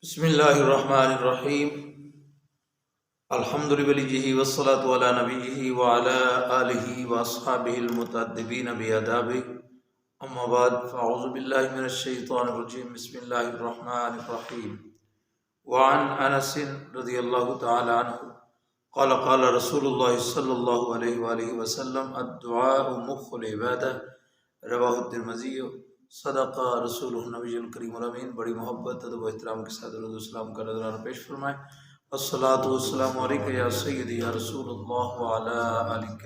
بسم اللہ الرحمن الرحیم الحمد للہ والصلاة علی نبیہ وعلی آلہ واصحابہ المتأدبین بآدابہ اما بعد فاعوذ باللہ من الشیطان الرجیم بسم اللہ الرحمن الرحیم وعن انس رضی اللہ تعالی عنہ قال قال رسول اللہ صلی اللہ علیہ وآلہ وسلم الدعاء مخ العبادہ رواہ الترمذی صدق رسول النبی الکریم الامین۔ بڑی محبت ادب و احترام کے ساتھ درود و سلام کا نذرانہ پیش فرمائیں۔ الصلاۃ والسلام علیک یا سیدی یا رسول اللہ وعلی آلک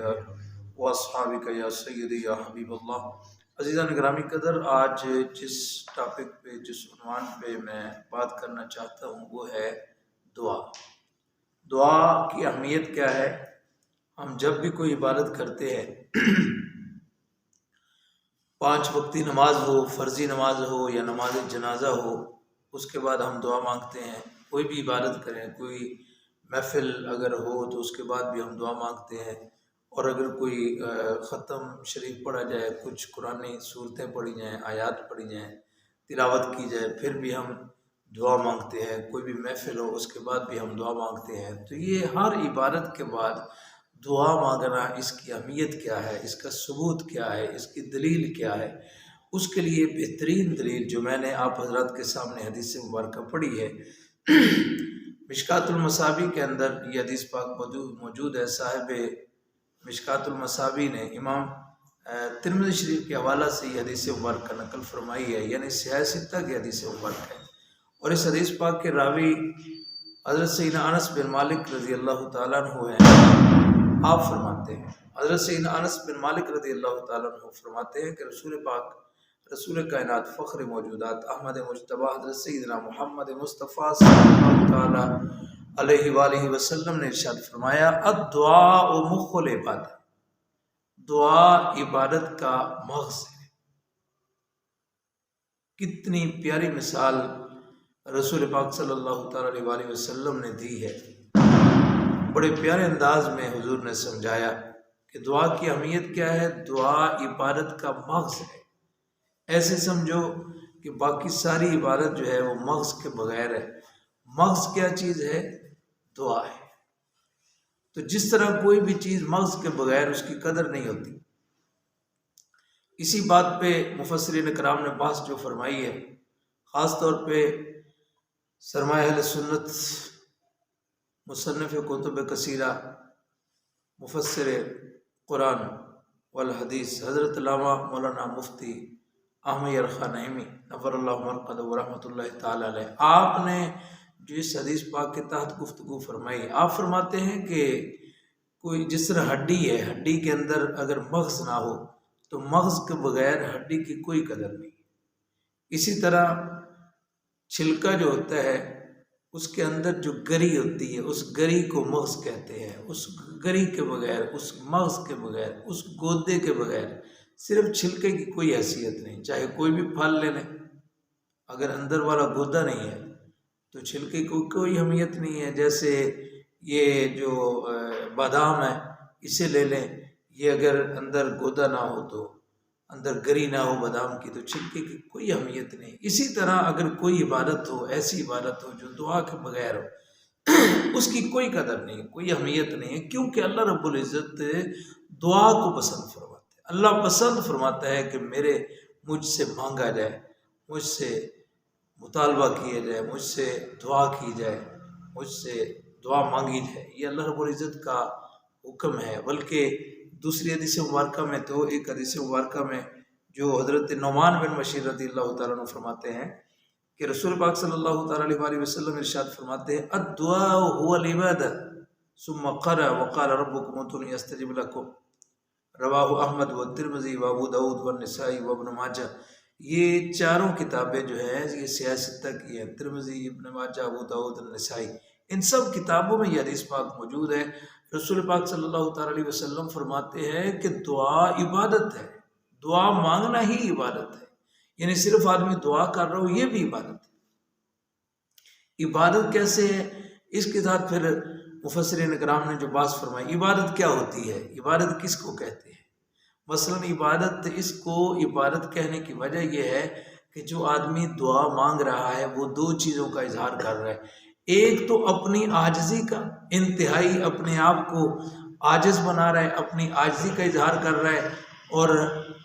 و اصحابک یا سیدی یا حبیب اللہ۔ عزیزان گرامی قدر، آج جس ٹاپک پہ جس عنوان پہ میں بات کرنا چاہتا ہوں وہ ہے دعا۔ دعا کی اہمیت کیا ہے؟ ہم جب بھی کوئی عبادت کرتے ہیں، 5 وقتی نماز ہو، فرضی نماز ہو یا نماز جنازہ ہو، اس کے بعد ہم دعا مانگتے ہیں۔ کوئی بھی عبادت کریں، کوئی محفل اگر ہو تو اس کے بعد بھی ہم دعا مانگتے ہیں، اور اگر کوئی ختم شریف پڑھا جائے، کچھ قرآنی صورتیں پڑھی جائیں، آیات پڑھی جائیں، تلاوت کی جائے، پھر بھی ہم دعا مانگتے ہیں۔ کوئی بھی محفل ہو اس کے بعد بھی ہم دعا مانگتے ہیں۔ تو یہ ہر عبادت کے بعد دعا مانگنا، اس کی اہمیت کیا ہے، اس کا ثبوت کیا ہے، اس کی دلیل کیا ہے؟ اس کے لیے بہترین دلیل جو میں نے آپ حضرات کے سامنے حدیث مبارکہ پڑھی ہے، مشکوٰۃ المصابیح کے اندر یہ حدیث پاک موجود ہے۔ صاحب مشکوٰۃ المصابیح نے امام ترمذی شریف کے حوالہ سے یہ حدیث مبارکہ نقل فرمائی ہے، یعنی سیاہ ستہ کی حدیث مبارکہ ہے۔ اور اس حدیث پاک کے راوی حضرت سیدنا انس بن مالک رضی اللہ تعالیٰ عنہ ہیں۔ آپ فرماتے ہیں، حضرت سیدنا انس بن مالک رضی اللہ تعالیٰ عنہ فرماتے ہیں کہ رسول پاک، رسول کائنات، فخر موجودات، احمد مجتبی، حضرت سیدنا محمد مصطفیٰ صلی اللہ تعالیٰ علیہ وآلہ وسلم نے ارشاد فرمایا الدعاء مخ العبادہ، دعا عبادت کا مغز ہے۔ کتنی پیاری مثال رسول پاک صلی اللہ تعالیٰ علیہ وآلہ وسلم نے دی ہے، بڑے پیارے انداز میں حضور نے سمجھایا کہ دعا کی اہمیت کیا ہے۔ دعا عبادت کا مغز ہے۔ ایسے سمجھو کہ باقی ساری عبادت جو ہے وہ مغز کے بغیر ہے۔ مغز کیا چیز ہے؟ دعا ہے۔ تو جس طرح کوئی بھی چیز مغز کے بغیر اس کی قدر نہیں ہوتی، اسی بات پہ مفسرین کرام نے بحث جو فرمائی ہے، خاص طور پہ سرمایہ اہل سنت، مصنف کتب کثیرہ، مفسر قرآن والحدیث حضرت علامہ مولانا مفتی احمد یرخا نعیمی نور اللہ مرقدہ ورحمۃ اللہ تعالی علیہ، آپ نے جو اس حدیث پاک کے تحت گفتگو فرمائی، آپ فرماتے ہیں کہ کوئی جس طرح ہڈی ہے، ہڈی کے اندر اگر مغز نہ ہو تو مغز کے بغیر ہڈی کی کوئی قدر نہیں۔ اسی طرح چھلکا جو ہوتا ہے، اس کے اندر جو گری ہوتی ہے، اس گری کو مغز کہتے ہیں۔ اس گری کے بغیر، اس مغز کے بغیر، اس گودے کے بغیر صرف چھلکے کی کوئی حیثیت نہیں۔ چاہے کوئی بھی پھل لے لیں، اگر اندر والا گودا نہیں ہے تو چھلکے کو کوئی اہمیت نہیں ہے۔ جیسے یہ جو بادام ہے، اسے لے لیں، یہ اگر اندر گودا نہ ہو تو، اندر گری نہ ہو بادام کی، تو چھلکے کی کوئی اہمیت نہیں۔ اسی طرح اگر کوئی عبادت ہو، ایسی عبادت ہو جو دعا کے بغیر ہو، اس کی کوئی قدر نہیں، کوئی اہمیت نہیں ہے، کیونکہ اللہ رب العزت دعا کو پسند فرماتے ہیں۔ اللہ پسند فرماتا ہے کہ مجھ سے مانگا جائے، مجھ سے مطالبہ کیا جائے، مجھ سے دعا کی جائے، مجھ سے دعا مانگی جائے۔ یہ اللہ رب العزت کا حکم ہے۔ بلکہ دوسری حدیث مبارکہ میں تو، ایک حدیث مبارکہ میں جو حضرت نعمان بن بشیر رضی اللہ تعالیٰ عنہ فرماتے ہیں کہ رسول پاک صلی اللہ تعالیٰ علیہ وآلہ وسلم ارشاد فرماتے ہیں الدعاء هو العبادہ ثم قرأ وقال ربکم ادعونی استجب لکم، رواہ احمد والترمذی وابو داود والنسائی وابن ماجہ۔ یہ چاروں کتابیں جو ہیں یہ سیاہ ستہ کی ہیں، ترمذی، ابن ماجہ، ابو داود، النسائی، ان سب کتابوں میں یہ حدیث پاک موجود ہے۔ رسول پاک صلی اللہ تعالیٰ علیہ وسلم فرماتے ہیں کہ دعا عبادت ہے، دعا مانگنا ہی عبادت ہے۔ یعنی صرف آدمی دعا کر رہا ہو یہ بھی عبادت ہے۔ عبادت کیسے ہے؟ اس کے ساتھ پھر مفسرین کرام نے جو بات فرمائی، عبادت کیا ہوتی ہے، عبادت کس کو کہتے ہیں؟ مثلا عبادت، اس کو عبادت کہنے کی وجہ یہ ہے کہ جو آدمی دعا مانگ رہا ہے وہ دو چیزوں کا اظہار کر رہا ہے. ایک تو اپنی عاجزی کا، انتہائی اپنے آپ کو عاجز بنا رہا ہے، اپنی عاجزی کا اظہار کر رہا ہے، اور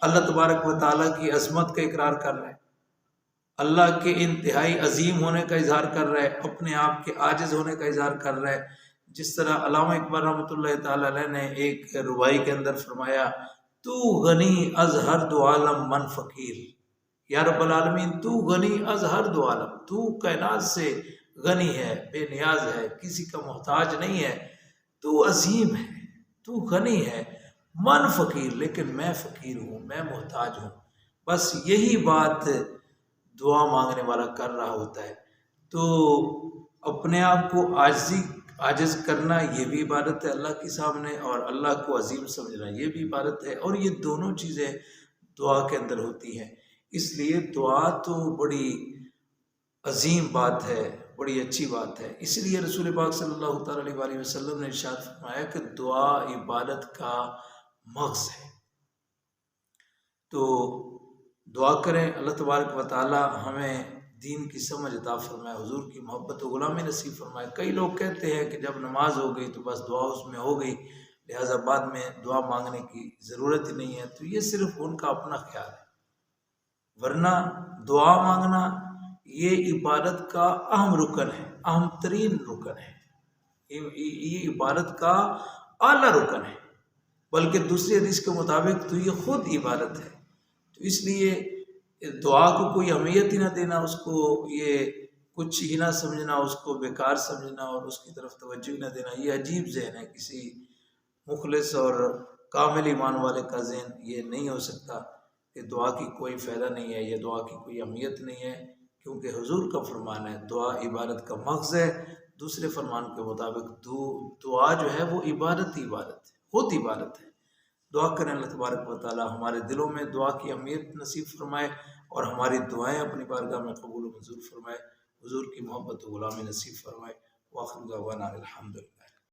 اللہ تبارک و تعالیٰ کی عظمت کا اقرار کر رہا ہے، اللہ کے انتہائی عظیم ہونے کا اظہار کر رہا ہے، اپنے آپ کے عاجز ہونے کا اظہار کر رہا ہے. جس طرح علامہ اقبال رحمۃ اللہ تعالیٰ علیہ نے ایک ربائی کے اندر فرمایا، تو غنی از ہر دو عالم من فقیر. یا رب العالمین تو غنی از ہر دو عالم، تو کائنات سے غنی ہے، بے نیاز ہے، کسی کا محتاج نہیں ہے، تو عظیم ہے، تو غنی ہے، من فقیر، لیکن میں فقیر ہوں، میں محتاج ہوں. بس یہی بات دعا مانگنے والا کر رہا ہوتا ہے. تو اپنے آپ کو عاجز کرنا یہ بھی عبادت ہے اللہ کے سامنے، اور اللہ کو عظیم سمجھنا یہ بھی عبادت ہے، اور یہ دونوں چیزیں دعا کے اندر ہوتی ہیں. اس لیے دعا تو بڑی عظیم بات ہے، بڑی اچھی بات ہے. اس لیے رسول پاک صلی اللہ تعالیٰ علیہ وسلم نے ارشاد فرمایا کہ دعا عبادت کا مغز ہے. تو دعا کریں، اللہ تبارک و تعالی ہمیں دین کی سمجھ عطا فرمائے، حضور کی محبت و غلامی نصیب فرمائے. کئی لوگ کہتے ہیں کہ جب نماز ہو گئی تو بس دعا اس میں ہو گئی، لہٰذا بعد میں دعا مانگنے کی ضرورت ہی نہیں ہے. تو یہ صرف ان کا اپنا خیال ہے، ورنہ دعا مانگنا یہ عبادت کا اہم رکن ہے، اہم ترین رکن ہے، یہ عبادت کا اعلیٰ رکن ہے، بلکہ دوسری حدیث کے مطابق تو یہ خود عبادت ہے. تو اس لیے دعا کو کوئی اہمیت ہی نہ دینا، اس کو یہ کچھ ہی نہ سمجھنا، اس کو بیکار سمجھنا اور اس کی طرف توجہ ہی نہ دینا، یہ عجیب ذہن ہے. کسی مخلص اور کامل ایمان والے کا ذہن یہ نہیں ہو سکتا کہ دعا کی کوئی فائدہ نہیں ہے، یا دعا کی کوئی اہمیت نہیں ہے، کیونکہ حضور کا فرمان ہے دعا عبادت کا مغز ہے. دوسرے فرمان کے مطابق دعا جو ہے وہ عبادت ہی عبادت ہے، خود عبادت ہے. دعا کریں اللہ تبارک و تعالی ہمارے دلوں میں دعا کی اہمیت نصیب فرمائے، اور ہماری دعائیں اپنی بارگاہ میں قبول و منظور فرمائے، حضور کی محبت و غلامی نصیب فرمائے. وآخر دعوانا الحمدللہ.